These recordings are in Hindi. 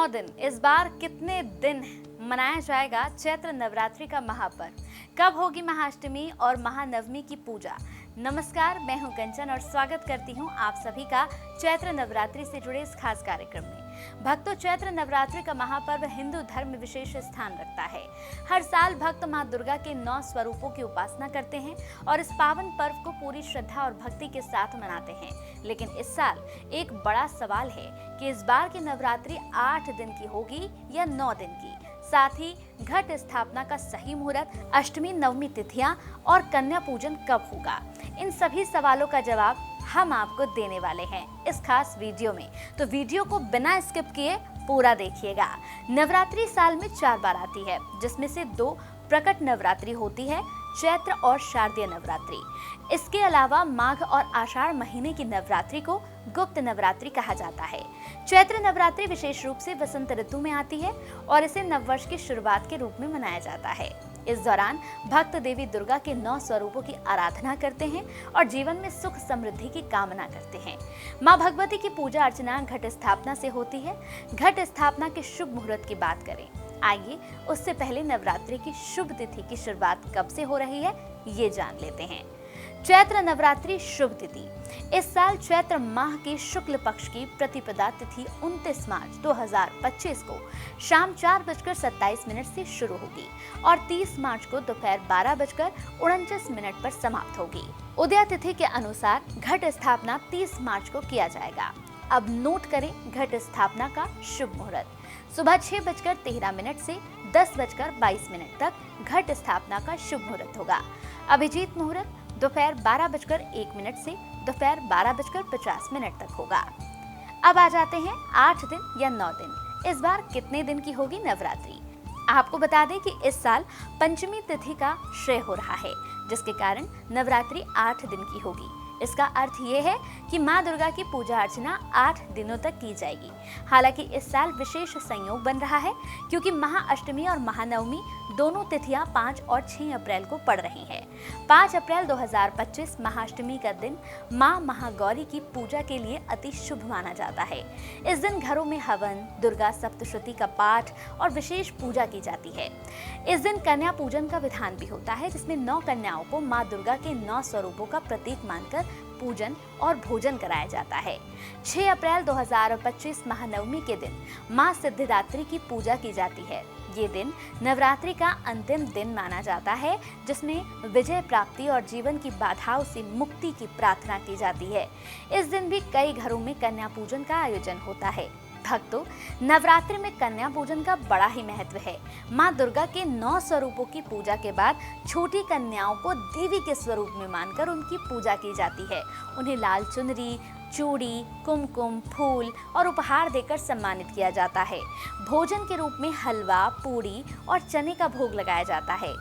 दिन इस बार कितने दिन मनाया जाएगा चैत्र नवरात्रि का महापर्व? कब होगी महाअष्टमी और महानवमी की पूजा? नमस्कार, मैं हूं कंचन और स्वागत करती हूं आप सभी का चैत्र नवरात्रि से जुड़े इस खास कार्यक्रम में। भक्तों, चैत्र नवरात्रि का महापर्व हिंदू धर्म में विशेष स्थान रखता है। हर साल भक्त मां दुर्गा के 9 स्वरूपों की उपासना करते हैं और इस पावन पर्व को पूरी श्रद्धा और भक्ति के साथ मनाते हैं। लेकिन इस साल एक बड़ा सवाल है कि इस बार की नवरात्रि 8 दिन की होगी या 9 दिन की। साथ ही घट स्थापना का सही मुहूर्त, अष्टमी नवमी तिथियां और कन्या पूजन कब होगा? इन सभी सवालों का जवाब हम आपको देने वाले हैं इस खास वीडियो में। तो वीडियो को बिना स्किप किए पूरा देखिएगा। नवरात्रि साल में 4 बार आती है, जिसमें से 2 प्रकट नवरात्रि होती है, चैत्र और शारदीय नवरात्रि। इसके अलावा माघ और आषाढ़ महीने की नवरात्रि को गुप्त नवरात्रि कहा जाता है। चैत्र नवरात्रि विशेष रूप से वसंत ऋतु में आती है और इसे नववर्ष की शुरुआत के रूप में मनाया जाता है। इस दौरान भक्त देवी दुर्गा के 9 स्वरूपों की आराधना करते हैं और जीवन में सुख समृद्धि की कामना करते हैं। मां भगवती की पूजा अर्चना घट स्थापना से होती है। घट स्थापना के शुभ मुहूर्त की बात करें, आइए उससे पहले नवरात्रि की शुभ तिथि की शुरुआत कब से हो रही है ये जान लेते हैं। चैत्र नवरात्रि शुभ तिथि इस साल चैत्र माह की शुक्ल पक्ष की प्रतिपदा तिथि 29 मार्च 2025 को शाम 4:27 से शुरू होगी और 30 मार्च को दोपहर 12:49 पर समाप्त होगी। उदया तिथि के अनुसार घट स्थापना 30 मार्च को किया जाएगा। अब नोट करें घट स्थापना का शुभ मुहूर्त। सुबह 6:13 से 10:22 तक घट स्थापना का शुभ मुहूर्त होगा। अभिजीत मुहूर्त दोपहर 12:01 से दोपहर 12:50 तक होगा। अब आ जाते हैं 8 दिन या 9 दिन। इस बार कितने दिन की होगी नवरात्रि? आपको बता दें कि इस साल पंचमी तिथि का श्रेय हो रहा है, जिसके कारण नवरात्रि 8 दिन की होगी। इसका अर्थ ये है कि मां दुर्गा की पूजा अर्चना 8 दिनों तक की जाएगी। हालांकि इस साल विशेष संयोग बन रहा है क्योंकि महाअष्टमी और महानवमी दोनों तिथियां 5 और 6 अप्रैल को पड़ रही हैं। 5 अप्रैल 2025 महाअष्टमी का दिन मां महागौरी की पूजा के लिए अति शुभ माना जाता है। इस दिन घरों में हवन, दुर्गा सप्तशती का पाठ और विशेष पूजा की जाती है। इस दिन कन्या पूजन का विधान भी होता है, जिसमें 9 कन्याओं को मां दुर्गा के 9 स्वरूपों का प्रतीक मानकर पूजन और भोजन कराया जाता है। 6 अप्रैल 2025 महानवमी के दिन मां सिद्धिदात्री की पूजा की जाती है। ये दिन नवरात्रि का अंतिम दिन माना जाता है, जिसमें विजय प्राप्ति और जीवन की बाधाओं से मुक्ति की प्रार्थना की जाती है। इस दिन भी कई घरों में कन्या पूजन का आयोजन होता है। भक्तों, नवरात्रि में कन्या पूजन का बड़ा ही महत्व है। मां दुर्गा के 9 स्वरूपों की पूजा के बाद छोटी कन्याओं को देवी के स्वरूप में मानकर उनकी पूजा की जाती है। उन्हें लाल चुनरी, चूड़ी, कुमकुम, फूल और उपहार देकर सम्मानित किया जाता है। भोजन के रूप में हलवा, पूड़ी और चने का भोग लगाया जाता है।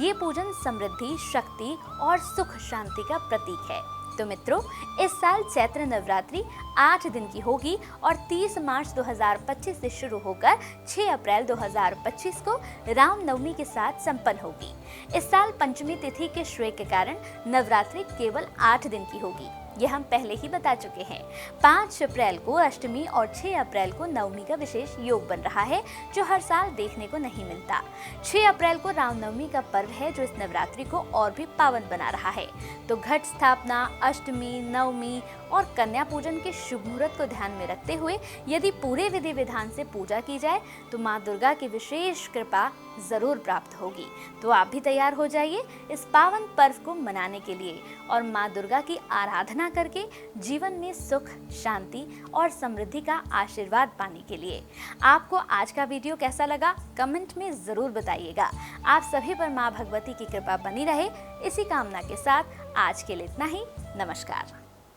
ये पूजन समृद्धि, शक्ति और सुख शांति का प्रतीक है। तो मित्रों, इस साल चैत्र नवरात्रि 8 दिन की होगी और 30 मार्च 2025 से शुरू होकर 6 अप्रैल 2025 को रामनवमी के साथ संपन्न होगी। इस साल पंचमी तिथि के श्रेय के कारण नवरात्रि केवल 8 दिन की होगी। यह हम पहले ही बता चुके हैं। 5 अप्रैल को अष्टमी और 6 अप्रैल को नवमी का विशेष योग बन रहा है, जो हर साल देखने को नहीं मिलता। 6 अप्रैल को रामनवमी का पर्व है, जो इस नवरात्रि को और भी पावन बना रहा है। तो घट स्थापना, अष्टमी, नवमी और कन्या पूजन के शुभ मुहूर्त को ध्यान में रखते हुए यदि पूरे विधि विधान से पूजा की जाए तो मां दुर्गा की विशेष कृपा जरूर प्राप्त होगी। तो आप भी तैयार हो जाइए इस पावन पर्व को मनाने के लिए और मां दुर्गा की आराधना करके जीवन में सुख, शांति और समृद्धि का आशीर्वाद पाने के लिए। आपको आज का वीडियो कैसा लगा कमेंट में जरूर बताइएगा। आप सभी पर मां भगवती की कृपा बनी रहे, इसी कामना के साथ आज के लिए इतना ही। नमस्कार।